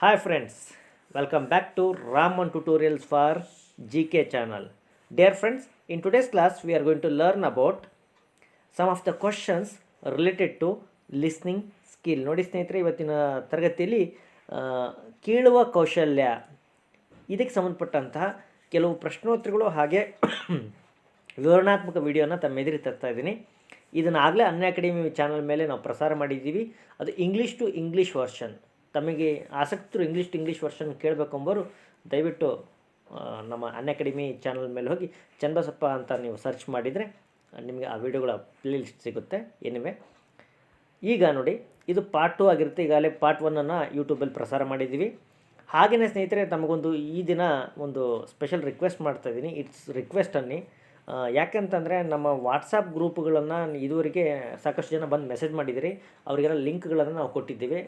Hi friends, welcome back to Raman tutorials for GK channel. Dear friends, in today's class we are going to learn about some of the questions related to listening skill. ನೋಡಿ ಸ್ನೇಹಿತರೆ, ಇವತ್ತಿನ ತರಗತಿಯಲ್ಲಿ ಕೇಳುವ ಕೌಶಲ್ಯ ಇದಕ್ಕೆ ಸಂಬಂಧಪಟ್ಟಂತಹ ಕೆಲವು ಪ್ರಶ್ನೋತ್ತರಗಳು ಹಾಗೆ ವಿವರಣಾತ್ಮಕ ವಿಡಿಯೋನ ತಮ್ಮ ಎದುರಿಗೆ ತರ್ತಾ ಇದ್ದೀನಿ. ಇದನ್ನು ಆಗಲೇ ಅನ್ಅಕಾಡೆಮಿ ಚಾನಲ್ ಮೇಲೆ ನಾವು ಪ್ರಸಾರ ಮಾಡಿದ್ದೀವಿ. ಅದು ಇಂಗ್ಲೀಷ್ ಟು ಇಂಗ್ಲೀಷ್ ವರ್ಷನ್. ತಮಗೆ ಆಸಕ್ತರು ಇಂಗ್ಲೀಷ್ ಟು ಇಂಗ್ಲೀಷ್ ವರ್ಷನ್ ಕೇಳಬೇಕೆಂಬರು ದಯವಿಟ್ಟು ನಮ್ಮ ಅನ್ಅಕಾಡೆಮಿ ಚಾನಲ್ ಮೇಲೆ ಹೋಗಿ ಚನ್ನಬಸಪ್ಪ ಅಂತ ನೀವು ಸರ್ಚ್ ಮಾಡಿದರೆ ನಿಮಗೆ ಆ ವಿಡಿಯೋಗಳ ಪ್ಲೇಲಿಸ್ಟ್ ಸಿಗುತ್ತೆ. ಏನಿವೆ ಈಗ ನೋಡಿ, ಇದು ಪಾರ್ಟ್ 2 ಆಗಿರುತ್ತೆ. ಈಗಾಗಲೇ ಪಾರ್ಟ್ 1 ಯೂಟ್ಯೂಬಲ್ಲಿ ಪ್ರಸಾರ ಮಾಡಿದ್ದೀವಿ. ಹಾಗೆಯೇ ಸ್ನೇಹಿತರೆ, ತಮಗೊಂದು ಈ ದಿನ ಒಂದು ಸ್ಪೆಷಲ್ ರಿಕ್ವೆಸ್ಟ್ ಮಾಡ್ತಾಯಿದ್ದೀನಿ. ಇಟ್ಸ್ ರಿಕ್ವೆಸ್ಟ್ ಅನ್ನಿ. ಯಾಕೆಂತಂದರೆ ನಮ್ಮ ವಾಟ್ಸಪ್ ಗ್ರೂಪ್ಗಳನ್ನು ಇದುವರೆಗೆ ಸಾಕಷ್ಟು ಜನ ಬಂದು ಮೆಸೇಜ್ ಮಾಡಿದ್ದೀರಿ. ಅವರಿಗೆಲ್ಲ ಲಿಂಕ್ಗಳನ್ನು ನಾವು ಕೊಟ್ಟಿದ್ದೀವಿ.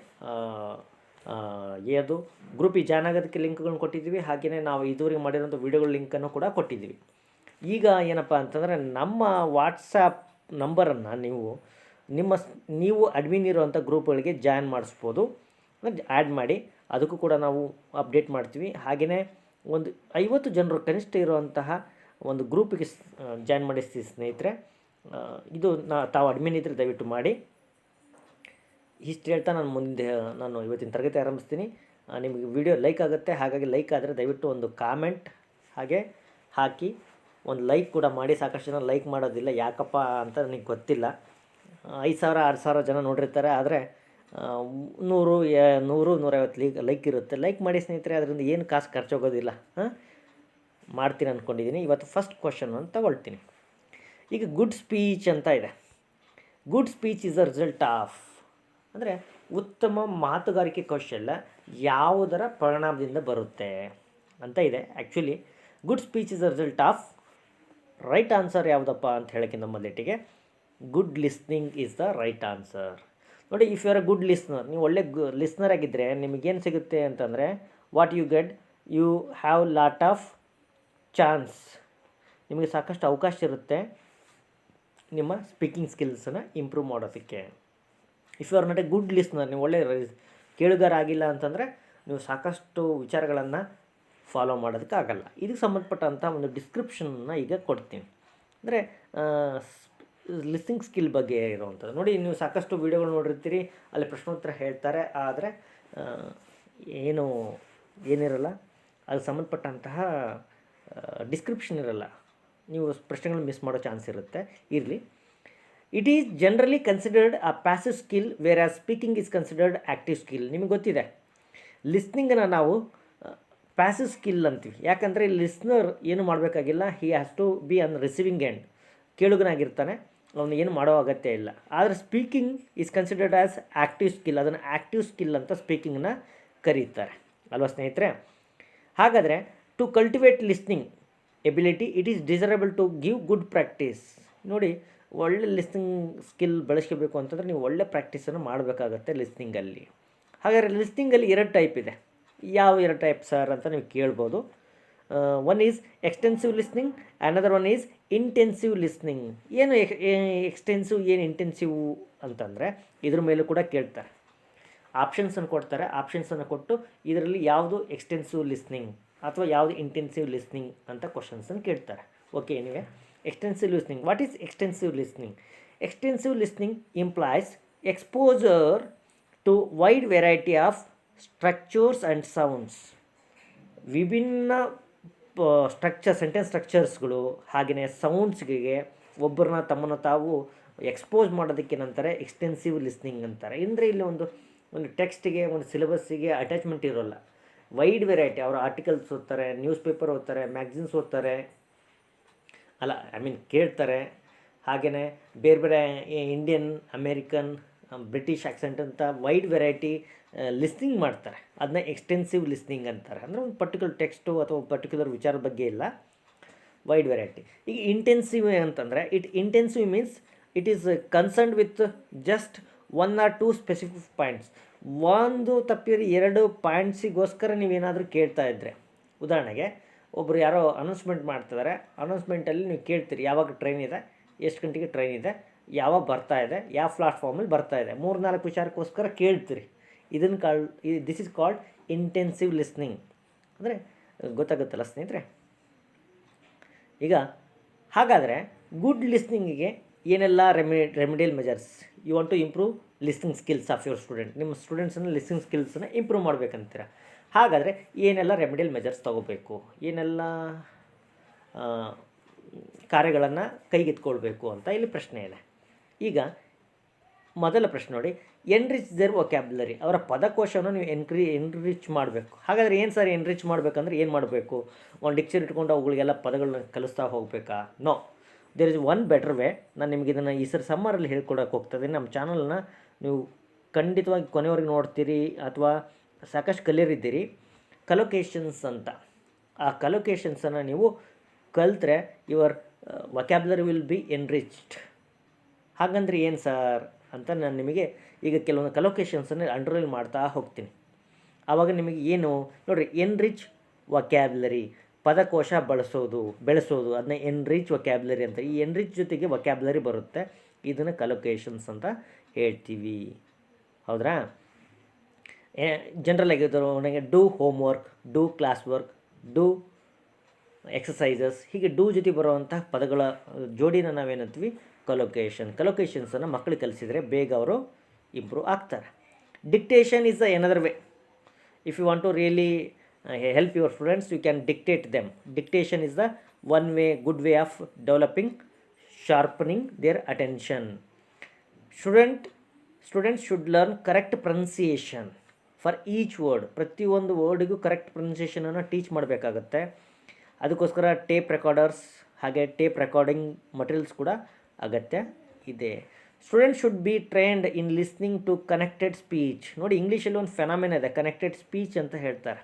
ಅದು ಗ್ರೂಪಿಗೆ ಜಾಯ್ನ್ ಆಗೋದಕ್ಕೆ ಲಿಂಕ್ಗಳನ್ನ ಕೊಟ್ಟಿದ್ದೀವಿ. ಹಾಗೆಯೇ ನಾವು ಇದುವರೆಗೆ ಮಾಡಿರೋಂಥ ವೀಡಿಯೋಗಳ ಲಿಂಕನ್ನು ಕೂಡ ಕೊಟ್ಟಿದ್ದೀವಿ. ಈಗ ಏನಪ್ಪ ಅಂತಂದರೆ, ನಮ್ಮ ವಾಟ್ಸಪ್ ನಂಬರನ್ನು ನೀವು ಅಡ್ಮಿನ್ ಇರುವಂಥ ಗ್ರೂಪ್ಗಳಿಗೆ ಜಾಯ್ನ್ ಮಾಡಿಸ್ಬೋದು, ಆ್ಯಡ್ ಮಾಡಿ. ಅದಕ್ಕೂ ಕೂಡ ನಾವು ಅಪ್ಡೇಟ್ ಮಾಡ್ತೀವಿ. ಹಾಗೆಯೇ ಒಂದು 50 ಜನರು ಕನಿಷ್ಠ ಇರುವಂತಹ ಒಂದು ಗ್ರೂಪಿಗೆ ಜಾಯ್ನ್ ಮಾಡಿಸ್ತೀವಿ ಸ್ನೇಹಿತರೆ. ಇದು ತಾವು ಅಡ್ಮಿನ್ ಇದ್ದರೆ ದಯವಿಟ್ಟು ಮಾಡಿ. ಇಷ್ಟು ಹೇಳ್ತಾ ನಾನು ಇವತ್ತಿನ ತರಗತಿ ಆರಂಭಿಸ್ತೀನಿ. ನಿಮಗೆ ವಿಡಿಯೋ ಲೈಕ್ ಆಗುತ್ತೆ, ಹಾಗಾಗಿ ಲೈಕ್ ಆದರೆ ದಯವಿಟ್ಟು ಒಂದು ಕಾಮೆಂಟ್ ಹಾಗೆ ಹಾಕಿ, ಒಂದು ಲೈಕ್ ಕೂಡ ಮಾಡಿ. ಸಾಕಷ್ಟು ಜನ ಲೈಕ್ ಮಾಡೋದಿಲ್ಲ, ಯಾಕಪ್ಪ ಅಂತ ನನಗೆ ಗೊತ್ತಿಲ್ಲ. 5,000 6,000 ಜನ ನೋಡಿರ್ತಾರೆ, ಆದರೆ 100-150 ಲೈಕ್ ಇರುತ್ತೆ. ಲೈಕ್ ಮಾಡಿ ಸ್ನೇಹಿತರೆ, ಅದರಿಂದ ಏನು ಕಾಸು ಖರ್ಚೋಗೋದಿಲ್ಲ. ಮಾಡ್ತೀನಿ ಅಂದ್ಕೊಂಡಿದ್ದೀನಿ. ಇವತ್ತು ಫಸ್ಟ್ ಕ್ವಶನ್ ಅಂತ ತಗೊಳ್ತೀನಿ. ಈಗ ಗುಡ್ ಸ್ಪೀಚ್ ಅಂತ ಇದೆ. Good speech is a result of ಅಂದರೆ ಉತ್ತಮ ಮಾತುಗಾರಿಕೆ ಕೌಶಲ್ಯ ಯಾವುದರ ಪರಿಣಾಮದಿಂದ ಬರುತ್ತೆ ಅಂತ ಇದೆ. Actually good speech is a result of, right answer ಯಾವುದಪ್ಪ ಅಂತ ಹೇಳೋಕ್ಕಿಂತ ಮೊದಲಿಟ್ಟಿಗೆ good listening is the right answer. ನೋಡಿ, if you are a good listener, ನೀವು ಒಳ್ಳೆ ಲಿಸ್ನರ್ ಆಗಿದ್ದರೆ ನಿಮಗೇನು ಸಿಗುತ್ತೆ ಅಂತಂದರೆ, what you get, you have lot of chance. ನಿಮಗೆ ಸಾಕಷ್ಟು ಅವಕಾಶ ಇರುತ್ತೆ ನಿಮ್ಮ ಸ್ಪೀಕಿಂಗ್ ಸ್ಕಿಲ್ಸನ್ನು ಇಂಪ್ರೂವ್ ಮಾಡೋದಕ್ಕೆ. If you are not a good listener, ನೀವು ಒಳ್ಳೆ ಕೇಳುಗರ ಆಗಿಲ್ಲ ಅಂತಂದರೆ ನೀವು ಸಾಕಷ್ಟು ವಿಚಾರಗಳನ್ನು ಫಾಲೋ ಮಾಡೋದಕ್ಕಾಗಲ್ಲ. ಇದಕ್ಕೆ ಸಂಬಂಧಪಟ್ಟಂಥ ಒಂದು ಡಿಸ್ಕ್ರಿಪ್ಷನ್ನ ಈಗ ಕೊಡ್ತೀನಿ. ಅಂದರೆ ಲಿಸ್ನಿಂಗ್ ಸ್ಕಿಲ್ ಬಗ್ಗೆ ಇರುವಂಥದ್ದು. ನೋಡಿ, ನೀವು ಸಾಕಷ್ಟು ವೀಡಿಯೋಗಳು ನೋಡಿರ್ತೀರಿ, ಅಲ್ಲಿ ಪ್ರಶ್ನೋತ್ತರ ಹೇಳ್ತಾರೆ, ಆದರೆ ಏನಿರಲ್ಲ, ಅದಕ್ಕೆ ಸಂಬಂಧಪಟ್ಟಂತಹ ಡಿಸ್ಕ್ರಿಪ್ಷನ್ ಇರಲ್ಲ. ನೀವು ಪ್ರಶ್ನೆಗಳು ಮಿಸ್ ಮಾಡೋ ಚಾನ್ಸ್ ಇರುತ್ತೆ. ಇರಲಿ. It is generally considered a passive skill, wear as speaking is considered active skill. ನಿಮಗೆ ಗೊತ್ತಿದೆ, ಲಿಸ್ನಿಂಗನ್ನು ನಾವು ಪ್ಯಾಸಿವ್ ಸ್ಕಿಲ್ ಅಂತೀವಿ. ಯಾಕಂದರೆ ಲಿಸ್ನರ್ ಏನು ಮಾಡಬೇಕಾಗಿಲ್ಲ, he has to be on receiving end. ಕೇಳುಗನಾಗಿರ್ತಾನೆ, ಅವನು ಏನು ಮಾಡೋ ಅಗತ್ಯ ಇಲ್ಲ. ಆದರೆ speaking is considered as active skill. ಅದನ್ನು ಆ್ಯಕ್ಟಿವ್ ಸ್ಕಿಲ್ ಅಂತ ಸ್ಪೀಕಿಂಗನ್ನ ಕರೀತಾರೆ ಅಲ್ವಾ ಸ್ನೇಹಿತರೆ? ಹಾಗಾದರೆ to cultivate listening ability, it is desirable to give good practice. ನೋಡಿ, ಒಳ್ಳೆ ಲಿಸ್ನಿಂಗ್ ಸ್ಕಿಲ್ ಬೆಳೆಸ್ಕೋಬೇಕು ಅಂತಂದರೆ ನೀವು ಒಳ್ಳೆ ಪ್ರಾಕ್ಟೀಸನ್ನು ಮಾಡಬೇಕಾಗತ್ತೆ ಲಿಸ್ನಿಂಗಲ್ಲಿ. ಹಾಗಾದರೆ ಲಿಸ್ನಿಂಗಲ್ಲಿ 2 ಟೈಪ್ ಇದೆ. ಯಾವ 2 ಟೈಪ್ ಸರ್ ಅಂತ ನೀವು ಕೇಳ್ಬೋದು. One is extensive listening, another one is intensive listening. ಏನು ಎಕ್ಸ್ಟೆನ್ಸಿವ್, ಏನು ಇಂಟೆನ್ಸಿವ್ ಅಂತಂದರೆ ಇದ್ರ ಮೇಲೂ ಕೂಡ ಕೇಳ್ತಾರೆ. ಆಪ್ಷನ್ಸನ್ನು ಕೊಡ್ತಾರೆ. ಆಪ್ಷನ್ಸನ್ನು ಕೊಟ್ಟು ಇದರಲ್ಲಿ ಯಾವುದು ಎಕ್ಸ್ಟೆನ್ಸಿವ್ ಲಿಸ್ನಿಂಗ್ ಅಥವಾ ಯಾವುದು ಇಂಟೆನ್ಸಿವ್ ಲಿಸ್ನಿಂಗ್ ಅಂತ ಕ್ವಶನ್ಸನ್ನು ಕೇಳ್ತಾರೆ. Okay, anyway, extensive listening. What is extensive listening? Extensive listening implies exposure to wide variety of structures and sounds. ವಿಭಿನ್ನ ಸೆಂಟೆನ್ಸ್ ಸ್ಟ್ರಕ್ಚರ್ಸ್ಗಳು ಹಾಗೆಯೇ ಸೌಂಡ್ಸ್ಗೆ ಒಬ್ಬರನ್ನ ತಮ್ಮನ್ನು ತಾವು ಎಕ್ಸ್ಪೋಸ್ ಮಾಡೋದಕ್ಕೆ ನಂತರ ಎಕ್ಸ್ಟೆನ್ಸಿವ್ ಲಿಸ್ನಿಂಗ್ ಅಂತಾರೆ. ಅಂದರೆ ಇಲ್ಲಿ ಒಂದು ಟೆಕ್ಸ್ಟಿಗೆ, ಒಂದು ಸಿಲೆಬಸ್ಸಿಗೆ ಅಟ್ಯಾಚ್ಮೆಂಟ್ ಇರೋಲ್ಲ. Wide variety. ಅವರು ಆರ್ಟಿಕಲ್ಸ್ ಓದ್ತಾರೆ, ನ್ಯೂಸ್ ಪೇಪರ್ ಓದ್ತಾರೆ, ಮ್ಯಾಗ್ಝಿನ್ಸ್ ಓದ್ತಾರೆ, ಕೇಳ್ತಾರೆ. ಹಾಗೆಯೇ ಬೇರೆ ಬೇರೆ ಇಂಡಿಯನ್, ಅಮೇರಿಕನ್, ಬ್ರಿಟಿಷ್ ಆಕ್ಸೆಂಟ್ ಅಂತ ವೈಡ್ ವೆರೈಟಿ ಲಿಸ್ನಿಂಗ್ ಮಾಡ್ತಾರೆ. ಅದನ್ನ ಎಕ್ಸ್ಟೆನ್ಸಿವ್ ಲಿಸ್ನಿಂಗ್ ಅಂತಾರೆ. ಅಂದರೆ ಒಂದು ಪರ್ಟಿಕ್ಯುಲರ್ ಟೆಕ್ಸ್ಟು ಅಥವಾ ಪರ್ಟಿಕ್ಯುಲರ್ ವಿಚಾರದ ಬಗ್ಗೆ ಇಲ್ಲ, ವೈಡ್ ವೆರೈಟಿ. ಈಗ ಇಂಟೆನ್ಸಿವ್ ಅಂತಂದರೆ, intensive means it is concerned with just 1 or 2 specific points. ಒಂದು ತಪ್ಪಿದ್ರೆ 2 ಪಾಯಿಂಟ್ಸಿಗೋಸ್ಕರ ನೀವೇನಾದರೂ ಕೇಳ್ತಾ ಇದ್ದರೆ, ಉದಾಹರಣೆಗೆ ಒಬ್ಬರು ಯಾರೋ ಅನೌನ್ಸ್ಮೆಂಟ್ ಮಾಡ್ತಿದ್ದಾರೆ, ಅನೌನ್ಸ್ಮೆಂಟಲ್ಲಿ ನೀವು ಕೇಳ್ತೀರಿ ಯಾವಾಗ ಟ್ರೈನ್ ಇದೆ, ಎಷ್ಟು ಗಂಟೆಗೆ ಟ್ರೈನ್ ಇದೆ, ಯಾವಾಗ ಬರ್ತಾ ಇದೆ, ಯಾವ ಪ್ಲಾಟ್ಫಾರ್ಮಲ್ಲಿ ಬರ್ತಾ ಇದೆ, 3-4 ವಿಚಾರಕ್ಕೋಸ್ಕರ ಕೇಳ್ತೀರಿ. ಇದನ್ನು this is called intensive listening. ಅಂದರೆ ಗೊತ್ತಾಗುತ್ತಲ್ಲ ಸ್ನೇಹಿತರೆ. ಈಗ ಹಾಗಾದರೆ ಗುಡ್ ಲಿಸ್ನಿಂಗಿಗೆ ಏನೆಲ್ಲ remedial measures you want to improve listening skills of your student. ನಿಮ್ಮ ಸ್ಟೂಡೆಂಟ್ಸನ್ನು ಲಿಸ್ನಿಂಗ್ ಸ್ಕಿಲ್ಸನ್ನು ಇಂಪ್ರೂವ್ ಮಾಡಬೇಕಂತೀರ. ಹಾಗಾದರೆ ಏನೆಲ್ಲ ರೆಮಿಡಿಯಲ್ ಮೆಜರ್ಸ್ ತೊಗೋಬೇಕು, ಏನೆಲ್ಲ ಕಾರ್ಯಗಳನ್ನು ಕೈಗೆತ್ಕೊಳ್ಬೇಕು ಅಂತ ಇಲ್ಲಿ ಪ್ರಶ್ನೆ ಇದೆ. ಈಗ ಮೊದಲ ಪ್ರಶ್ನೆ ನೋಡಿ, ಎನ್ರಿಚ್ ದೇರ್ ವೊಕ್ಯಾಬ್ಯುಲರಿ. ಅವರ ಪದಕೋಶವನ್ನು ನೀವು ಎನ್ರಿಚ್ ಮಾಡಬೇಕು. ಹಾಗಾದರೆ ಏನು ಸರ್ ಎನ್ರಿಚ್ ಮಾಡಬೇಕಂದ್ರೆ ಏನು ಮಾಡಬೇಕು? ಒಂದು ಡಿಕ್ಷನರಿ ಇಟ್ಕೊಂಡು ಅವುಗಳಿಗೆಲ್ಲ ಪದಗಳನ್ನ ಕಲಿಸ್ತಾ ಹೋಗಬೇಕಾ? No, there is one better way. ನಾನು ನಿಮಗೆ ಇದನ್ನು ಈ ಸರ್ ಸಮ್ಮರಲ್ಲಿ ಹೇಳ್ಕೊಡೋಕೆ ಹೋಗ್ತದೆ. ನಮ್ಮ ಚಾನಲ್ನ ನೀವು ಖಂಡಿತವಾಗಿ ಕೊನೆವರೆಗೆ ನೋಡ್ತೀರಿ ಅಥವಾ ಸಾಕಷ್ಟು ಕಲಿಯರಿದ್ದೀರಿ. ಕಲೊಕೇಶನ್ಸ್ ಅಂತ, ಆ ಕಲೊಕೇಶನ್ಸನ್ನು ನೀವು ಕಲಿತ್ರೆ your vocabulary will be enriched. ಹಾಗಂದ್ರೆ ಏನು ಸರ್ ಅಂತ ನಾನು ನಿಮಗೆ ಈಗ ಕೆಲವೊಂದು ಕಲೊಕೇಶನ್ಸನ್ನು ಅಂಡರ್ಲೈನ್ ಮಾಡ್ತಾ ಹೋಗ್ತೀನಿ. ಆವಾಗ ನಿಮಗೆ ಏನು ನೋಡಿರಿ, ಎನ್ರಿಚ್ ವೊಕ್ಯಾಬ್ಯುಲರಿ, ಪದಕೋಶ ಬೆಳೆಸೋದು ಅದನ್ನ ಎನ್ರಿಚ್ ವೊಕ್ಯಾಬ್ಯುಲರಿ ಅಂತ. ಈ ಎನ್ರಿಚ್ ಜೊತೆಗೆ ವೊಕ್ಯಾಬ್ಯುಲರಿ ಬರುತ್ತೆ, ಇದನ್ನು ಕಲೊಕೇಶನ್ಸ್ ಅಂತ ಹೇಳ್ತೀವಿ. ಹೌದ್ರಾ? ಜನರಲ್ ಆಗಿದ್ದರು ನನಗೆ do homework, do class work, do exercises, ಹೀಗೆ ಡೂ ಜೊತೆ ಬರುವಂಥ ಪದಗಳ ಜೋಡಿನ ನಾವೇನಂತೀವಿ ಕಲೊಕೇಶನ್ಸನ್ನು ಮಕ್ಕಳಿಗೆ ಕಲಿಸಿದರೆ ಬೇಗ ಅವರು ಇಂಪ್ರೂವ್ ಆಗ್ತಾರೆ. Dictation is another way. If you want to really help your students, you can dictate them. Dictation is the one way, good way of developing, sharpening their attention. Students should learn correct pronunciation for each word. ಪ್ರತಿಯೊಂದು ವರ್ಡಿಗೂ correct ಪ್ರೊನೌನ್ಸಿಯೇಷನನ್ನು teach ಮಾಡಬೇಕಾಗತ್ತೆ. ಅದಕ್ಕೋಸ್ಕರ tape ರೆಕಾರ್ಡರ್ಸ್ ಹಾಗೆ tape recording materials ಕೂಡ ಅಗತ್ಯ ಇದೆ. Student should be trained in listening to connected speech. ನೋಡಿ, ಇಂಗ್ಲೀಷಲ್ಲಿ ಒಂದು ಫೆನಾಮಿನ ಇದೆ, ಕನೆಕ್ಟೆಡ್ ಸ್ಪೀಚ್ ಅಂತ ಹೇಳ್ತಾರೆ.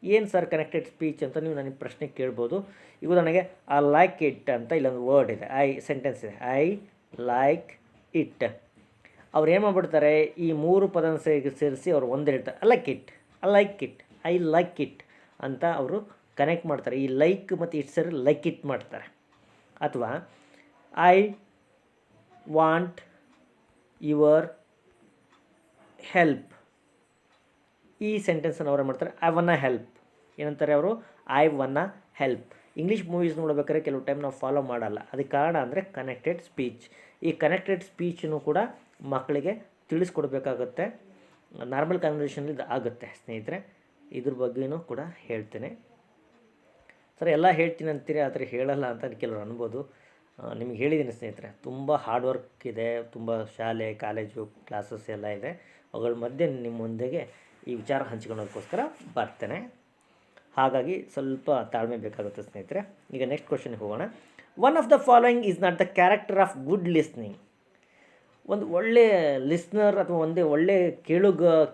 ಏನು ಸರ್ ಕನೆಕ್ಟೆಡ್ ಸ್ಪೀಚ್ ಅಂತ ನೀವು ನನಗೆ ಪ್ರಶ್ನೆ ಕೇಳ್ಬೋದು. ಈಗ ನನಗೆ ಐ ಲೈಕ್ ಇಟ್ ಅಂತ ಇಲ್ಲೊಂದು ವರ್ಡ್ ಇದೆ, ಸೆಂಟೆನ್ಸ್ ಇದೆ, ಐ ಲೈಕ್ ಇಟ್. ಅವ್ರು ಏನು ಮಾಡ್ಬಿಡ್ತಾರೆ, ಈ ಮೂರು ಪದನ ಸೇರಿಸಿ ಅವ್ರು ಒಂದು ಹೇಳ್ತಾರೆ, I like it, I like it, I like it ಅಂತ ಅವರು ಕನೆಕ್ಟ್ ಮಾಡ್ತಾರೆ. ಈ ಲೈಕ್ ಮತ್ತು ಇಟ್ ಸೇರಿ ಲೈಕ್ ಇಟ್ ಮಾಡ್ತಾರೆ. ಅಥವಾ ಐ ವಾಂಟ್ ಯುವರ್ ಹೆಲ್ಪ್, ಈ ಸೆಂಟೆನ್ಸನ್ನು ಅವರು ಮಾಡ್ತಾರೆ ಐ ವನ್ನ ಹೆಲ್ಪ್. ಏನಂತಾರೆ ಅವರು? ಐ ವನ್ನ ಹೆಲ್ಪ್. ಇಂಗ್ಲೀಷ್ ಮೂವೀಸ್ ನೋಡ್ಬೇಕಾದ್ರೆ ಕೆಲವು ಟೈಮ್ ನಾವು ಫಾಲೋ ಮಾಡಲ್ಲ. ಅದಕ್ಕೆ ಕಾರಣ ಅಂದರೆ ಕನೆಕ್ಟೆಡ್ ಸ್ಪೀಚ್. ಈ ಕನೆಕ್ಟೆಡ್ ಸ್ಪೀಚನ್ನು ಕೂಡ ಮಕ್ಕಳಿಗೆ ತಿಳಿಸ್ಕೊಡ್ಬೇಕಾಗುತ್ತೆ. ನಾರ್ಮಲ್ ಕನ್ವರ್ಸೇಷನಲ್ಲಿ ಇದು ಆಗುತ್ತೆ ಸ್ನೇಹಿತರೆ. ಇದ್ರ ಬಗ್ಗೆಯೂ ಕೂಡ ಹೇಳ್ತೇನೆ. ಸರ್ ಎಲ್ಲ ಹೇಳ್ತೀನಿ ಅಂತೀರಿ ಆದರೆ ಹೇಳಲ್ಲ ಅಂತ ಕೆಲವರು ಅನ್ಬೋದು. ನಿಮಗೆ ಹೇಳಿದ್ದೀನಿ ಸ್ನೇಹಿತರೆ, ತುಂಬ ಹಾರ್ಡ್ ವರ್ಕ್ ಇದೆ, ತುಂಬ ಶಾಲೆ ಕಾಲೇಜು ಕ್ಲಾಸಸ್ ಎಲ್ಲ ಇದೆ. ಅವುಗಳ ಮಧ್ಯೆ ನಿಮ್ಮ ಮುಂದೆಗೆ ಈ ವಿಚಾರ ಹಂಚ್ಕೊಳ್ಳೋದಕ್ಕೋಸ್ಕರ ಬರ್ತೇನೆ. ಹಾಗಾಗಿ ಸ್ವಲ್ಪ ತಾಳ್ಮೆ ಬೇಕಾಗುತ್ತೆ ಸ್ನೇಹಿತರೆ. ಈಗ ನೆಕ್ಸ್ಟ್ ಕ್ವಶನ್ಗೆ ಹೋಗೋಣ. One of the following is not the character of good listening. ಒಂದು ಒಳ್ಳೆಯ ಲಿಸ್ನರ್ ಅಥವಾ ಒಳ್ಳೆ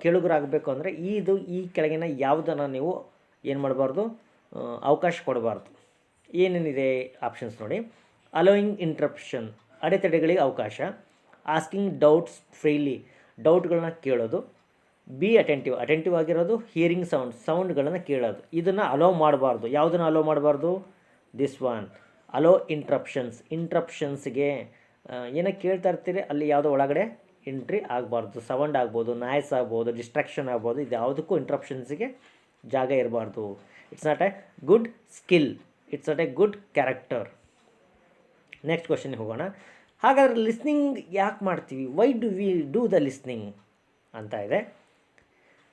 ಕೇಳುಗರಾಗಬೇಕು ಅಂದರೆ ಈ ಕೆಳಗಿನ ಯಾವುದನ್ನು ನೀವು ಏನು ಮಾಡಬಾರ್ದು, ಅವಕಾಶ ಕೊಡಬಾರ್ದು. ಏನೇನಿದೆ ಆಪ್ಷನ್ಸ್ ನೋಡಿ. ಅಲೋಯಿಂಗ್ ಇಂಟ್ರಪ್ಷನ್, ಅಡೆತಡೆಗಳಿಗೆ ಅವಕಾಶ. ಆಸ್ಕಿಂಗ್ ಡೌಟ್ಸ್ ಫ್ರೀಲಿ, ಡೌಟ್ಗಳನ್ನ ಕೇಳೋದು. ಬಿ ಅಟೆಂಟಿವ್ ಆಗಿರೋದು. ಹಿಯರಿಂಗ್ ಸೌಂಡ್ಗಳನ್ನು ಕೇಳೋದು. ಇದನ್ನು ಅಲೋ ಮಾಡಬಾರ್ದು. ಯಾವುದನ್ನು ಅಲೋ ಮಾಡಬಾರ್ದು? ದಿಸ್ ಒನ್, ಅಲೋ ಇಂಟ್ರಪ್ಷನ್ಸ್ಗೆ ಏನೋ ಕೇಳ್ತಾ ಇರ್ತೀರಿ, ಅಲ್ಲಿ ಯಾವುದೋ ಒಳಗಡೆ ಎಂಟ್ರಿ ಆಗಬಾರ್ದು. ಸೌಂಡ್ ಆಗ್ಬೋದು, ನಾಯ್ಸ್ ಆಗ್ಬೋದು, ಡಿಸ್ಟ್ರಾಕ್ಷನ್ ಆಗ್ಬೋದು. ಇದು ಯಾವುದಕ್ಕೂ ಇಂಟ್ರಪ್ಷನ್ಸಿಗೆ ಜಾಗ ಇರಬಾರ್ದು. It's not a good skill, it's not a good character. Next ಕ್ವಶನ್ಗೆ ಹೋಗೋಣ. ಹಾಗಾದರೆ ಲಿಸ್ನಿಂಗ್ ಯಾಕೆ ಮಾಡ್ತೀವಿ? Why do we do the listening ಅಂತ ಇದೆ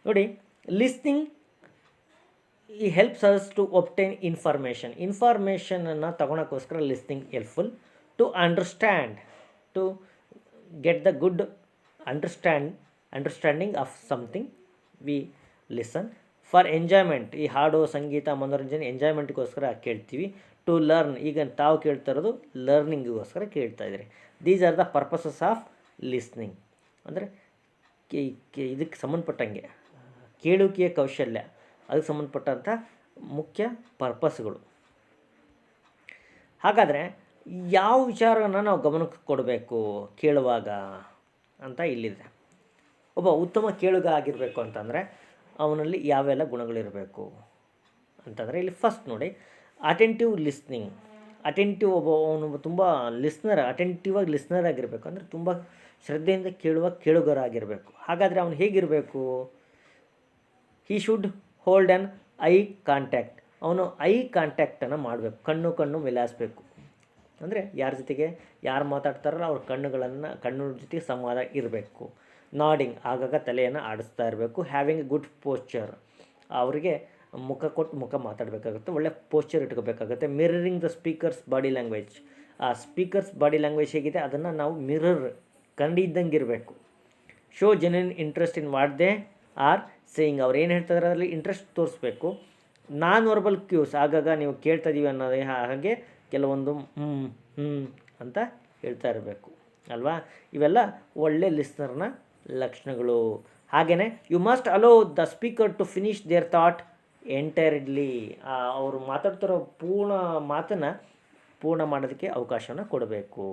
ನೋಡಿ. ಲಿಸ್ನಿಂಗ್ ಈ ಹೆಲ್ಪ್ಸ್ ಅಸ್ ಟು ಒಬ್ಟೈನ್ ಇನ್ಫಾರ್ಮೇಷನನ್ನು ತಗೊಳಕ್ಕೋಸ್ಕರ listening helpful. To understand, to get the good understanding of something we listen. For enjoyment, ಈ ಹಾಡು ಸಂಗೀತ ಮನೋರಂಜನೆ ಎಂಜಾಯ್ಮೆಂಟ್ಗೋಸ್ಕರ ಕೇಳ್ತೀವಿ. ಟು ಲರ್ನ್, ಈಗ ತಾವು ಕೇಳ್ತಾ ಇರೋದು ಲರ್ನಿಂಗಿಗೋಸ್ಕರ ಕೇಳ್ತಾ ಇದ್ದೀರಿ. These are the purposes of listening. ಅಂದರೆ ಇದಕ್ಕೆ ಸಂಬಂಧಪಟ್ಟಂಗೆ ಕೇಳುವಿಕೆಯ ಕೌಶಲ್ಯ, ಅದಕ್ಕೆ ಸಂಬಂಧಪಟ್ಟಂಥ ಮುಖ್ಯ ಪರ್ಪಸ್ಗಳು. ಹಾಗಾದರೆ ಯಾವ ವಿಚಾರವನ್ನು ನಾವು ಗಮನಕ್ಕೆ ಕೊಡಬೇಕು ಕೇಳುವಾಗ ಅಂತ ಇಲ್ಲಿದೆ. ಒಬ್ಬ ಉತ್ತಮ ಕೇಳುಗ ಆಗಿರಬೇಕು ಅಂತಂದರೆ ಅವನಲ್ಲಿ ಯಾವೆಲ್ಲ ಗುಣಗಳಿರಬೇಕು ಅಂತಂದರೆ ಇಲ್ಲಿ ಫಸ್ಟ್ ನೋಡಿ, ಅಟೆಂಟಿವ್ ಲಿಸ್ನಿಂಗ್. ಅವನು ತುಂಬ ಅಟೆಂಟಿವ್ ಆಗಿ ಲಿಸ್ನರ್ ಆಗಿರಬೇಕು. ಅಂದರೆ ತುಂಬ ಶ್ರದ್ಧೆಯಿಂದ ಕೇಳುಗರಾಗಿರಬೇಕು. ಹಾಗಾದರೆ ಅವನು ಹೇಗಿರಬೇಕು? He should hold an eye contact. ಅವನು ಐ ಕಾಂಟ್ಯಾಕ್ಟನ್ನು ಮಾಡಬೇಕು, ಕಣ್ಣು ಮಿಲಾಯಿಸ್ಬೇಕು. ಅಂದರೆ ಯಾರ ಜೊತೆಗೆ ಯಾರು ಮಾತಾಡ್ತಾರಲ್ಲ ಅವ್ರ ಕಣ್ಣು ಜೊತೆಗೆ ಸಂವಾದ ಇರಬೇಕು. ನಾಡಿಂಗ್, ಆಗಾಗ ತಲೆಯನ್ನು ಆಡಿಸ್ತಾ ಇರಬೇಕು. ಹ್ಯಾವಿಂಗ್ ಎ ಗುಡ್ ಪೋಸ್ಚರ್, ಅವರಿಗೆ ಮುಖ ಕೊಟ್ಟು ಮುಖ ಮಾತಾಡಬೇಕಾಗುತ್ತೆ, ಒಳ್ಳೆ ಪೋಸ್ಚರ್ ಇಟ್ಕೋಬೇಕಾಗುತ್ತೆ. Mirroring the speaker's body language, ಆ ಸ್ಪೀಕರ್ಸ್ ಬಾಡಿ ಲ್ಯಾಂಗ್ವೇಜ್ ಹೇಗಿದೆ ಅದನ್ನು ನಾವು ಕಣ್ಣು ಇದ್ದಂಗೆ ಇರಬೇಕು. Show genuine interest in what they are saying, ಅವ್ರು ಏನು ಹೇಳ್ತಾರೆ ಅದರಲ್ಲಿ ಇಂಟ್ರೆಸ್ಟ್ ತೋರಿಸ್ಬೇಕು. ನಾನ್ ವರ್ಬಲ್ ಕ್ಯೂಸ್, ಆಗಾಗ ನೀವು ಕೇಳ್ತಾ ಇದ್ದೀವಿ ಅನ್ನೋದೇ ಹಾಗೆ ಕೆಲವೊಂದು ಅಂತ ಹೇಳ್ತಾ ಇರಬೇಕು ಅಲ್ವಾ. ಇವೆಲ್ಲ ಒಳ್ಳೆ ಲಿಸ್ನರ್ನ ಲಕ್ಷಣಗಳು. ಹಾಗೆಯೇ you must allow the speaker to finish their thought entirely, ಅವರು ಮಾತಾಡ್ತಿರೋ ಮಾತನ್ನು ಪೂರ್ಣ ಮಾಡೋದಕ್ಕೆ ಅವಕಾಶವನ್ನು ಕೊಡಬೇಕು.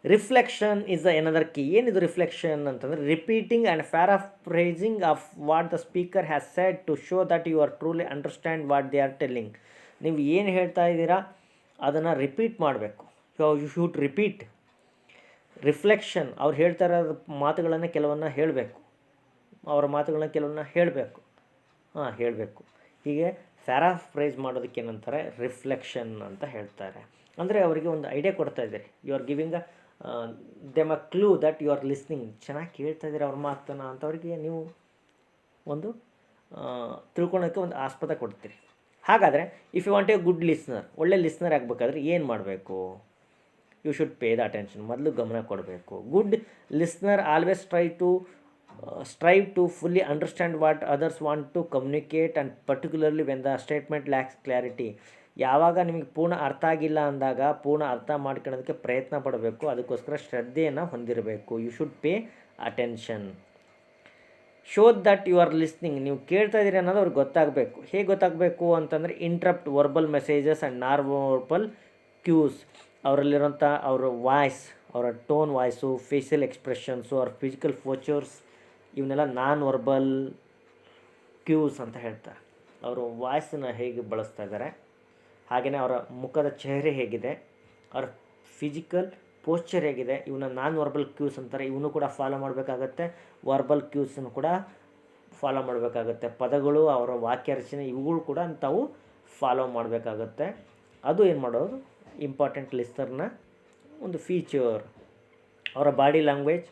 Reflection is another key. ಏನಿದು ರಿಫ್ಲೆಕ್ಷನ್ ಅಂತಂದರೆ repeating and paraphrasing of what the speaker has said to show that you are truly understand what they are telling. ನೀವು ಏನು ಹೇಳ್ತಾ ಇದ್ದೀರಾ ಅದನ್ನು ರಿಪೀಟ್ ಮಾಡಬೇಕು. You should repeat. ರಿಫ್ಲೆಕ್ಷನ್, ಅವ್ರು ಹೇಳ್ತಾ ಇರೋ ಮಾತುಗಳನ್ನು ಕೆಲವನ್ನ ಹೇಳಬೇಕು, ಅವರ ಮಾತುಗಳನ್ನ ಕೆಲವನ್ನ ಹೇಳಬೇಕು ಹೀಗೆ ಪ್ಯಾರಾಫ್ರೈಸ್ ಮಾಡೋದಕ್ಕೆ ಏನಂತಾರೆ, ರಿಫ್ಲೆಕ್ಷನ್ ಅಂತ ಹೇಳ್ತಾರೆ. ಅಂದರೆ ಅವರಿಗೆ ಒಂದು ಐಡಿಯಾ ಕೊಡ್ತಾ ಇದ್ದೀರಿ, you are giving them a clue that you are listening. ಚೆನ್ನಾಗಿ ಕೇಳ್ತಾ ಇದ್ದೀರಿ ಅವ್ರ ಮಾತನ್ನು ಅಂತವ್ರಿಗೆ ನೀವು ಒಂದು ತಿಳ್ಕೊಳೋಕ್ಕೆ ಒಂದು ಆಸ್ಪದ ಕೊಡ್ತೀರಿ. ಹಾಗಾದರೆ if you want a good listener, ಒಳ್ಳೆ ಲಿಸ್ನರ್ ಆಗಬೇಕಾದ್ರೆ ಏನು ಮಾಡಬೇಕು? You should pay the attention, ಮೊದಲು ಗಮನ ಕೊಡಬೇಕು. Good listener always strive to fully understand what others want to communicate, and particularly when the statement lacks clarity. ಯಾವಾಗ ನಿಮಗೆ ಪೂರ್ಣ ಅರ್ಥ ಆಗಿಲ್ಲ ಅಂದಾಗ ಪೂರ್ಣ ಅರ್ಥ ಮಾಡ್ಕೊಳ್ಳೋದಕ್ಕೆ ಪ್ರಯತ್ನ ಪಡಬೇಕು, ಅದಕ್ಕೋಸ್ಕರ ಶ್ರದ್ಧೆಯನ್ನು ಹೊಂದಿರಬೇಕು. You should pay attention. Show that you are listening, ನೀವು ಕೇಳ್ತಾ ಇದ್ದೀರಿ ಅನ್ನೋದು ಅವ್ರಿಗೆ ಗೊತ್ತಾಗಬೇಕು. ಹೇಗೆ ಗೊತ್ತಾಗಬೇಕು ಅಂತಂದರೆ interrupt verbal messages and non verbal cues. ಅವರಲ್ಲಿರೋಂಥ ಅವರ ವಾಯ್ಸ್, ಅವರ ಟೋನ್ ವಾಯ್ಸು, ಫೇಶಿಯಲ್ ಎಕ್ಸ್ಪ್ರೆಷನ್ಸು, ಅವ್ರ ಫಿಸಿಕಲ್ ಫೋಚರ್ಸ್, ಇವನ್ನೆಲ್ಲ ನಾನ್ ವರ್ಬಲ್ ಕ್ಯೂಸ್ ಅಂತ ಹೇಳ್ತಾರೆ. ಅವರು ವಾಯ್ಸನ್ನು ಹೇಗೆ ಬಳಸ್ತಾ ಇದ್ದಾರೆ, ಹಾಗೆಯೇ ಅವರ ಮುಖದ ಚೆಹರೆ ಹೇಗಿದೆ, ಅವ್ರ ಫಿಸಿಕಲ್ ಪೋಸ್ಚರ್ ಹೇಗಿದೆ, ಇವನ್ನ ನಾನ್ ವರ್ಬಲ್ ಕ್ಯೂಸ್ ಅಂತಾರೆ. ಇವನು ಕೂಡ ಫಾಲೋ ಮಾಡಬೇಕಾಗತ್ತೆ. ವರ್ಬಲ್ ಕ್ಯೂಸನ್ನು ಕೂಡ ಫಾಲೋ ಮಾಡಬೇಕಾಗತ್ತೆ. ಪದಗಳು, ಅವರ ವಾಕ್ಯ ರಚನೆ ಇವುಗಳು ಕೂಡ ತಾವು ಫಾಲೋ ಮಾಡಬೇಕಾಗತ್ತೆ. ಅದು ಏನು ಮಾಡೋದು ಇಂಪಾರ್ಟೆಂಟ್ ಲಿಸ್ನರ್ನ ಒಂದು ಫೀಚರ್. ಅವರ ಬಾಡಿ ಲ್ಯಾಂಗ್ವೇಜ್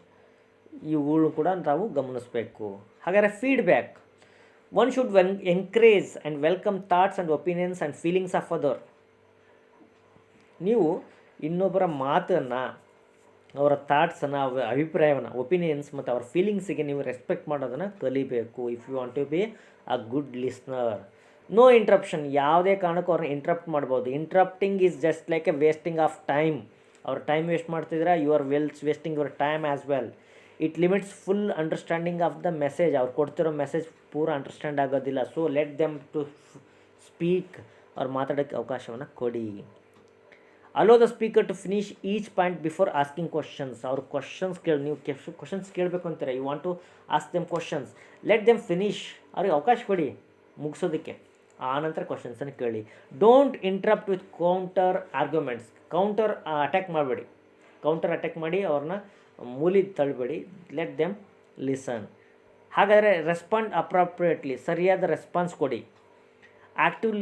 ಇವುಗಳು ಕೂಡ ತಾವು ಗಮನಿಸಬೇಕು. ಹಾಗಾದರೆ feedback, one should encourage and welcome thoughts and opinions and feelings of other. ನೀವು ಇನ್ನೊಬ್ಬರ ಮಾತನ್ನು, ಅವರ ಥಾಟ್ಸನ್ನು, ಅವರ ಅಭಿಪ್ರಾಯವನ್ನು, ಒಪಿನಿಯನ್ಸ್ ಮತ್ತು ಅವರ ಫೀಲಿಂಗ್ಸಿಗೆ ನೀವು ರೆಸ್ಪೆಕ್ಟ್ ಮಾಡೋದನ್ನು ಕಲಿಬೇಕು. If you want to be a good listener. No interruption, ಯಾವುದೇ ಕಾರಣಕ್ಕೂ ಅವ್ರನ್ನ ಇಂಟ್ರಪ್ಟ್ ಮಾಡ್ಬೋದು. Interrupting is just like a wasting of time. ಅವ್ರ ಟೈಮ್ ವೇಸ್ಟ್ ಮಾಡ್ತಿದ್ರೆ you are wasting your time as well. It limits full understanding of the message. ಅವ್ರು ಕೊಡ್ತಿರೋ message ಪೂರ understand ಆಗೋದಿಲ್ಲ. So let them to speak, ಅವ್ರು ಮಾತಾಡೋಕ್ಕೆ ಅವಕಾಶವನ್ನು ಕೊಡಿ. Allow the speaker to finish each point before asking questions. ಅವ್ರು ನೀವು ಕ್ವಶನ್ಸ್ ಕೇಳಬೇಕು ಅಂತಾರೆ, you want to ask them questions, let them finish. ಅವ್ರಿಗೆ ಅವಕಾಶ ಕೊಡಿ ಮುಗಿಸೋದಕ್ಕೆ, ಆನಂತರ ಕ್ವಶನ್ಸನ್ನು ಕೇಳಿ. Don't interrupt with counter arguments. Counter attack ಮಾಡಿ ಅವ್ರನ್ನ ಮೂಲಿ ತಳ್ಳಬೇಡಿ. Let them listen. ಹಾಗಾದರೆ ರೆಸ್ಪಾಂಡ್ ಅಪ್ರಾಪ್ರಿಯೇಟ್ಲಿ, ಸರಿಯಾದ ರೆಸ್ಪಾನ್ಸ್ ಕೊಡಿ. Active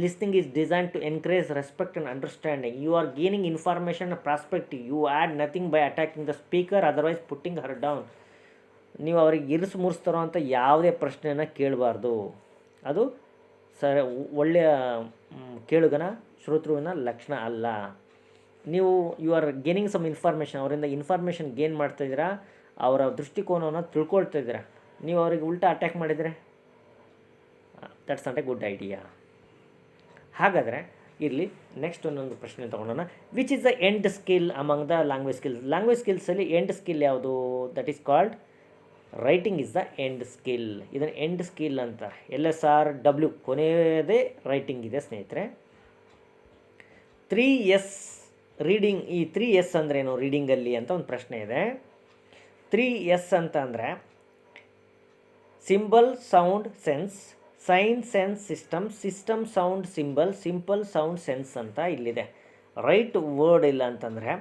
listening is design to encourage respect and understanding. You are gaining information and prospective. You add nothing by attacking the speaker, otherwise putting her down. ನೀವು ಅವ್ರಿಗೆ ಮುರಿಸ್ತರೋ ಅಂತ ಯಾವುದೇ ಪ್ರಶ್ನೆಯನ್ನು ಕೇಳಬಾರ್ದು. ಅದು ಒಳ್ಳೆಯ ಕೇಳುಗನ ಶ್ರೋತೃವಿನ ಲಕ್ಷಣ ಅಲ್ಲ. ನೀವು you are gaining some information, ಅವರಿಂದ ಇನ್ಫಾರ್ಮೇಷನ್ ಗೇನ್ ಮಾಡ್ತಾಯಿದ್ದೀರಾ, ಅವರ ದೃಷ್ಟಿಕೋನವನ್ನು ತಿಳ್ಕೊಳ್ತಾ ಇದ್ದೀರಾ. ನೀವು ಅವರಿಗೆ ಉಲ್ಟಾ ಅಟ್ಯಾಕ್ ಮಾಡಿದರೆ that's not a good idea. ಹಾಗಾದರೆ ಇರಲಿ, ನೆಕ್ಸ್ಟ್ ಒಂದೊಂದು ಪ್ರಶ್ನೆ ತೊಗೊಳೋಣ. Which is the end skill among the language skills? Language ಸ್ಕಿಲ್ಸಲ್ಲಿ ಎಂಡ್ ಸ್ಕಿಲ್ ಯಾವುದು? That is called writing is the end skill. ಇದನ್ನು ಎಂಡ್ ಸ್ಕಿಲ್ ಅಂತ LSRW ಕೊನೆಯದೇ ರೈಟಿಂಗ್ ಇದೆ ಸ್ನೇಹಿತರೆ. 3S reading. ಈ 3S ಅಂದ್ರೇನು ರೀಡಿಂಗಲ್ಲಿ ಅಂತ ಒಂದು ಪ್ರಶ್ನೆ ಇದೆ. 3S ಅಂತ ಅಂದರೆ symbol sound sense, sign sense system, system sound symbol, simple sound sense ಅಂತ ಇಲ್ಲಿದೆ. ರೈಟ್ ವರ್ಡ್ ಇಲ್ಲ ಅಂತಂದರೆ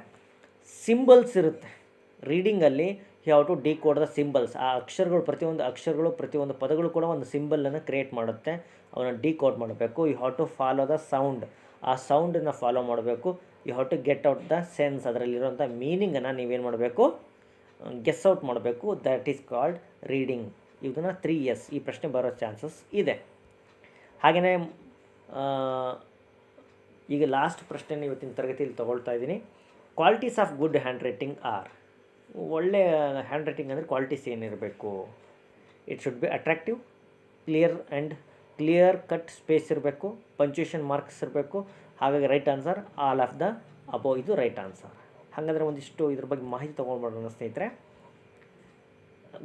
ಸಿಂಬಲ್ಸ್ ಇರುತ್ತೆ ರೀಡಿಂಗಲ್ಲಿ. Have to decode the symbols. ಆ ಅಕ್ಷರಗಳು, ಪ್ರತಿಯೊಂದು ಪದಗಳು ಕೂಡ ಒಂದು ಸಿಂಬಲನ್ನು ಕ್ರಿಯೇಟ್ ಮಾಡುತ್ತೆ, ಅವನ್ನ ಡಿಕೋಡ್ ಮಾಡಬೇಕು. You have to follow the sound, ಆ ಸೌಂಡನ್ನು ಫಾಲೋ ಮಾಡಬೇಕು. You have to get out the sense, ಅದರಲ್ಲಿರುವಂಥ ಮೀನಿಂಗನ್ನು ನೀವೇನು ಮಾಡಬೇಕು, ಗೆಸ್ ಔಟ್ ಮಾಡಬೇಕು. That is called reading. ಇದನ್ನು 3 ಈ ಪ್ರಶ್ನೆ ಬರೋ ಚಾನ್ಸಸ್ ಇದೆ. ಹಾಗೆಯೇ ಈಗ ಲಾಸ್ಟ್ ಪ್ರಶ್ನೆ ಇವತ್ತಿನ ತರಗತಿಯಲ್ಲಿ ತೊಗೊಳ್ತಾ ಇದ್ದೀನಿ. Qualities of good handwriting are. ಒಳ್ಳೆಯ ಹ್ಯಾಂಡ್ ರೈಟಿಂಗ್ ಅಂದರೆ ಕ್ವಾಲಿಟೀಸ್ ಏನಿರಬೇಕು? It should be attractive, clear cut space ಇರಬೇಕು, ಪಂಕ್ಚುಯೇಷನ್ ಮಾರ್ಕ್ಸ್ ಇರಬೇಕು. ಹಾಗಾಗಿ right answer all of the above, ಇದು ರೈಟ್ ಆನ್ಸರ್. ಹಾಗಾದರೆ ಒಂದಿಷ್ಟು ಇದ್ರ ಬಗ್ಗೆ ಮಾಹಿತಿ ತೊಗೊಂಡ್ಬರೋಣ ಸ್ನೇಹಿತರೆ.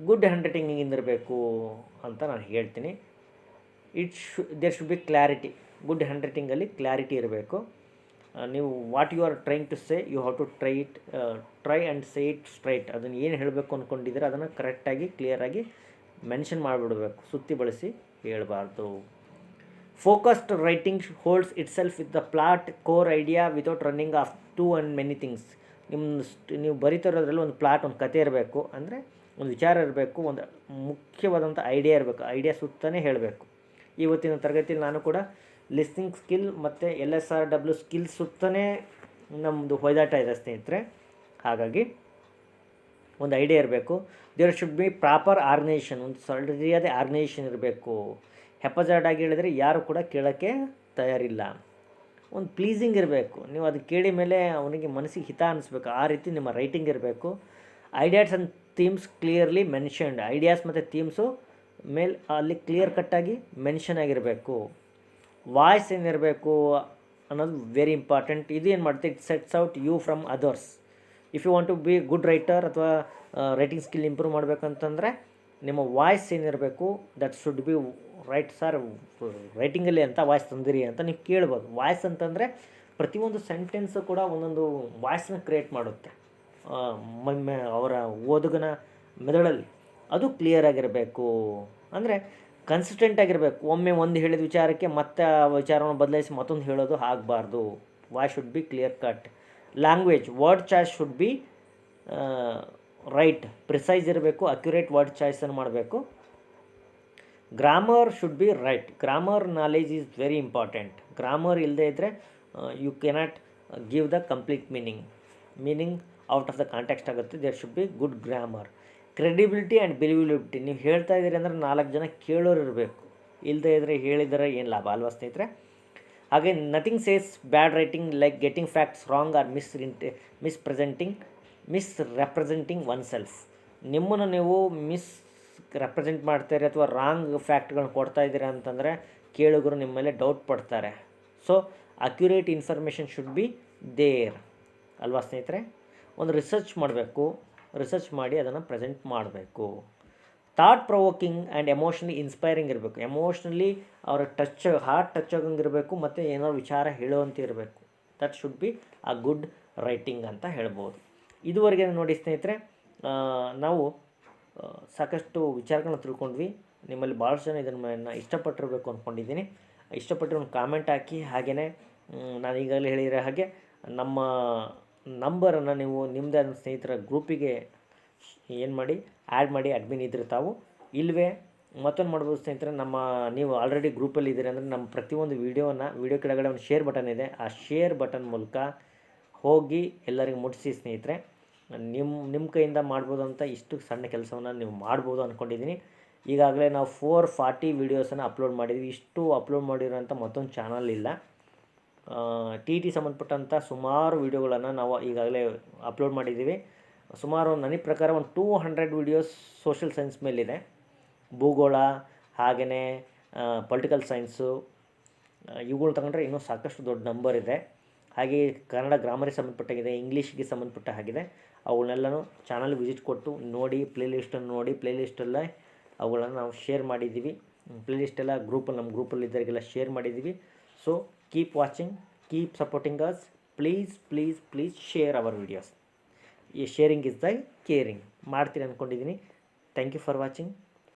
ಗುಡ್ ಹ್ಯಾಂಡ್ ರೈಟಿಂಗ್ ಹಿಂಗಿರಬೇಕು ಅಂತ ನಾನು ಹೇಳ್ತೀನಿ. There should be clarity. Good ಹ್ಯಾಂಡ್ ರೈಟಿಂಗಲ್ಲಿ ಕ್ಲಾರಿಟಿ ಇರಬೇಕು. ನೀವು what you are trying to say, you have to try and say it straight. ಅದನ್ನು ಏನು ಹೇಳಬೇಕು ಅಂದ್ಕೊಂಡಿದ್ದೀರ ಅದನ್ನು ಕರೆಕ್ಟಾಗಿ ಕ್ಲಿಯರಾಗಿ ಮೆನ್ಷನ್ ಮಾಡಿಬಿಡಬೇಕು, ಸುತ್ತಿ ಬಳಸಿ ಹೇಳಬಾರ್ದು. Focused writing holds itself with the plot core idea without running off to and many things. ನೀವು ಬರೀತಿರೋದ್ರಲ್ಲಿ ಒಂದು ಪ್ಲಾಟ್, ಒಂದು ಕತೆ ಇರಬೇಕು, ಅಂದರೆ ಒಂದು ವಿಚಾರ ಇರಬೇಕು, ಒಂದು ಮುಖ್ಯವಾದಂಥ ಐಡಿಯಾ ಇರಬೇಕು. ಐಡಿಯಾ ಸುತ್ತಲೇ ಹೇಳಬೇಕು. ಇವತ್ತಿನ ತರಗತಿಯಲ್ಲಿ ನಾನು ಕೂಡ ಲಿಸ್ನಿಂಗ್ ಸ್ಕಿಲ್ ಮತ್ತು LSRW ಸ್ಕಿಲ್ ಸುತ್ತಲೇ ನಮ್ಮದು ಹೊಯ್ದಾಟ ಇದೆ ಸ್ನೇಹಿತರೆ. ಹಾಗಾಗಿ ಒಂದು ಐಡಿಯಾ ಇರಬೇಕು. There should be proper organisation, ಒಂದು ಸರಿಯಾದ ಆರ್ಗನೈಸೇಷನ್ ಇರಬೇಕು. ಹೆಪ್ಪಜಾಡಾಗಿ ಹೇಳಿದರೆ ಯಾರು ಕೂಡ ಕೇಳೋಕ್ಕೆ ತಯಾರಿಲ್ಲ. ಒಂದು ಪ್ಲೀಸಿಂಗ್ ಇರಬೇಕು. ನೀವು ಅದು ಕೇಳಿ ಮೇಲೆ ಅವನಿಗೆ ಮನಸ್ಸಿಗೆ ಹಿತ ಅನ್ನಿಸ್ಬೇಕು, ಆ ರೀತಿ ನಿಮ್ಮ ರೈಟಿಂಗ್ ಇರಬೇಕು. Ideas and themes clearly mentioned. Ideas ಮತ್ತು ಥೀಮ್ಸು ಮೇಲೆ ಅಲ್ಲಿ ಕ್ಲಿಯರ್ ಕಟ್ಟಾಗಿ ಮೆನ್ಷನ್ ಆಗಿರಬೇಕು. ವಾಯ್ಸ್ ಏನಿರಬೇಕು ಅನ್ನೋದು ವೆರಿ ಇಂಪಾರ್ಟೆಂಟ್. ಇದು ಏನು ಮಾಡುತ್ತೆ, it sets out you from others. If you want to be good writer ಅಥವಾ ರೈಟಿಂಗ್ ಸ್ಕಿಲ್ ಇಂಪ್ರೂವ್ ಮಾಡಬೇಕಂತಂದರೆ ನಿಮ್ಮ ವಾಯ್ಸ್ ಏನಿರಬೇಕು, ದಟ್ ಶುಡ್ ಬಿ ರೈಟ್. ಸರ್ ರೈಟಿಂಗಲ್ಲಿ ಅಂತ ವಾಯ್ಸ್ ತಂದಿರಿ ಅಂತ ನೀವು ಕೇಳ್ಬೋದು. ವಾಯ್ಸ್ ಅಂತಂದರೆ ಪ್ರತಿಯೊಂದು ಸೆಂಟೆನ್ಸು ಕೂಡ ಒಂದೊಂದು ವಾಯ್ಸನ್ನ ಕ್ರಿಯೇಟ್ ಮಾಡುತ್ತೆ ಅವರ ಓದುಗನ ಮೆದುಳಲ್ಲಿ. ಅದು ಕ್ಲಿಯರಾಗಿರಬೇಕು. ಅಂದರೆ ಕನ್ಸಿಸ್ಟೆಂಟ್ ಆಗಿರಬೇಕು. ಒಮ್ಮೆ ಒಂದು ಹೇಳಿದ ವಿಚಾರಕ್ಕೆ ಮತ್ತೆ ಆ ವಿಚಾರವನ್ನು ಬದಲಾಯಿಸಿ ಮತ್ತೊಂದು ಹೇಳೋದು ಆಗಬಾರ್ದು. Voice should be clear cut. Language, word choice should be right, precise ಇರಬೇಕು. ಅಕ್ಯುರೇಟ್ ವರ್ಡ್ ಚಾಯ್ಸನ್ನು ಮಾಡಬೇಕು. Grammar should be right. Grammar knowledge is very important. Grammar ಇಲ್ಲದೆ ಇದ್ದರೆ you cannot give the complete meaning out of the context ಆಗುತ್ತೆ. There should be good grammar. Credibility and believability. ನೀವು ಹೇಳ್ತಾ ಇದ್ದೀರಿ ಅಂದರೆ 4 ಜನ ಕೇಳೋರು ಇರಬೇಕು. ಇಲ್ಲದೇ ಇದ್ದರೆ ಹೇಳಿದರೆ ಏನು ಲಾಭ ಅಲ್ವಾ ಸ್ನೇಹಿತರೆ? ಹಾಗೆ ನಥಿಂಗ್ ಸೇಸ್ ಬ್ಯಾಡ್ writing like getting facts wrong R representing one self. ನಿಮ್ಮನ್ನು ನೀವು ರೆಪ್ರೆಸೆಂಟ್ ಮಾಡ್ತಾರೆ ಅಥವಾ ರಾಂಗ್ ಫ್ಯಾಕ್ಟ್ಗಳನ್ನ ಕೊಡ್ತಾ ಇದ್ದೀರಾ ಅಂತಂದರೆ ಕೇಳುಗರು ನಿಮ್ಮ ಮೇಲೆ ಡೌಟ್ ಪಡ್ತಾರೆ. So accurate information should be there ಅಲ್ವಾ ಸ್ನೇಹಿತರೆ? ಒಂದು ರಿಸರ್ಚ್ ಮಾಡಬೇಕು. ರಿಸರ್ಚ್ ಮಾಡಿ ಅದನ್ನು ಪ್ರೆಸೆಂಟ್ ಮಾಡಬೇಕು. Thought provoking and emotionally inspiring ಇರಬೇಕು. ಎಮೋಷ್ನಲಿ ಅವರ ಹಾರ್ಟ್ ಟಚ್ ಆಗಂಗಿರಬೇಕು ಮತ್ತು ಏನಾದ್ರು ವಿಚಾರ ಹೇಳುವಂತೆ ಇರಬೇಕು. That should B a good writing ಅಂತ ಹೇಳ್ಬೋದು. ಇದುವರೆಗೆ ನೋಡಿ ಸ್ನೇಹಿತರೆ, ನಾವು ಸಾಕಷ್ಟು ವಿಚಾರಗಳನ್ನ ತಿಳ್ಕೊಂಡ್ವಿ. ನಿಮ್ಮಲ್ಲಿ ಭಾಳಷ್ಟು ಜನ ಇದನ್ನು ಇಷ್ಟಪಟ್ಟಿರಬೇಕು ಅಂದ್ಕೊಂಡಿದ್ದೀನಿ. ಇಷ್ಟಪಟ್ಟರೆ ಒಂದು ಕಾಮೆಂಟ್ ಹಾಕಿ. ಹಾಗೆಯೇ ನಾನು ಈಗಾಗಲೇ ಹೇಳಿರೋ ಹಾಗೆ ನಮ್ಮ ನಂಬರನ್ನು ನೀವು ನಿಮ್ಮದೇ ಆದ ಸ್ನೇಹಿತರ ಗ್ರೂಪಿಗೆ ಏನು ಮಾಡಿ ಆ್ಯಡ್ ಮಾಡಿ. ಅಡ್ಮಿನ್ ಇದ್ದರೆ ತಾವು ಇಲ್ಲವೇ ಮತ್ತೊಂದು ಮಾಡ್ಬೋದು ಸ್ನೇಹಿತರೆ. ನೀವು ಆಲ್ರೆಡಿ ಗ್ರೂಪಲ್ಲಿ ಇದ್ದೀರಿ ಅಂದರೆ ನಮ್ಮ ಪ್ರತಿಯೊಂದು ವಿಡಿಯೋ ಕೆಳಗಡೆ ಒಂದು ಶೇರ್ ಬಟನ್ ಇದೆ. ಆ ಶೇರ್ ಬಟನ್ ಮೂಲಕ ಹೋಗಿ ಎಲ್ಲರಿಗೂ ಮುಟ್ಟಿಸಿ ಸ್ನೇಹಿತರೆ. ನಿಮ್ಮ ಕೈಯಿಂದ ಮಾಡ್ಬೋದು ಅಂತ ಇಷ್ಟು ಸಣ್ಣ ಕೆಲಸವನ್ನು ನೀವು ಮಾಡ್ಬೋದು ಅಂದ್ಕೊಂಡಿದ್ದೀನಿ. ಈಗಾಗಲೇ ನಾವು 440 ವೀಡಿಯೋಸನ್ನು ಅಪ್ಲೋಡ್ ಮಾಡಿದ್ವಿ. ಇಷ್ಟು ಅಪ್ಲೋಡ್ ಮಾಡಿರೋಂಥ ಮತ್ತೊಂದು ಚಾನಲ್ ಇಲ್ಲ. TET ಸಂಬಂಧಪಟ್ಟಂಥ ಸುಮಾರು ವೀಡಿಯೋಗಳನ್ನು ನಾವು ಈಗಾಗಲೇ ಅಪ್ಲೋಡ್ ಮಾಡಿದ್ದೀವಿ. ಸುಮಾರು ನನಗೆ ಪ್ರಕಾರ ಒಂದು 200 ವೀಡಿಯೋಸ್ ಸೋಷಿಯಲ್ ಸೈನ್ಸ್ ಮೇಲಿದೆ. ಭೂಗೋಳ, ಹಾಗೆಯೇ ಪೊಲಿಟಿಕಲ್ ಸೈನ್ಸು, ಇವುಗಳು ತಗೊಂಡ್ರೆ ಇನ್ನೂ ಸಾಕಷ್ಟು ದೊಡ್ಡ ನಂಬರ್ ಇದೆ. ಹಾಗೆ ಕನ್ನಡ ಗ್ರಾಮರಿಗೆ ಸಂಬಂಧಪಟ್ಟಾಗಿದೆ, ಇಂಗ್ಲೀಷ್ಗೆ ಸಂಬಂಧಪಟ್ಟ ಹಾಗಿದೆ. ಅವುಗಳನ್ನೆಲ್ಲನೂ ಚಾನಲ್ ವಿಸಿಟ್ ಕೊಟ್ಟು ನೋಡಿ, ಪ್ಲೇಲಿಸ್ಟನ್ನು ನೋಡಿ. ಪ್ಲೇಲಿಸ್ಟಲ್ಲೇ ಅವುಗಳನ್ನು ನಾವು ಶೇರ್ ಮಾಡಿದ್ದೀವಿ. ಪ್ಲೇಲಿಸ್ಟೆಲ್ಲ ನಮ್ಮ ಗ್ರೂಪಲ್ಲಿ ಇದ್ದವರಿಗೆಲ್ಲ ಶೇರ್ ಮಾಡಿದ್ದೀವಿ. So keep watching, keep supporting us. Please share our videos. ಈ ಶೇರಿಂಗ್ ಇಸ್ ದ ಕೇರಿಂಗ್. ಮಾಡ್ತೀರಿ ಅಂದ್ಕೊಂಡಿದ್ದೀನಿ. Thank you for watching.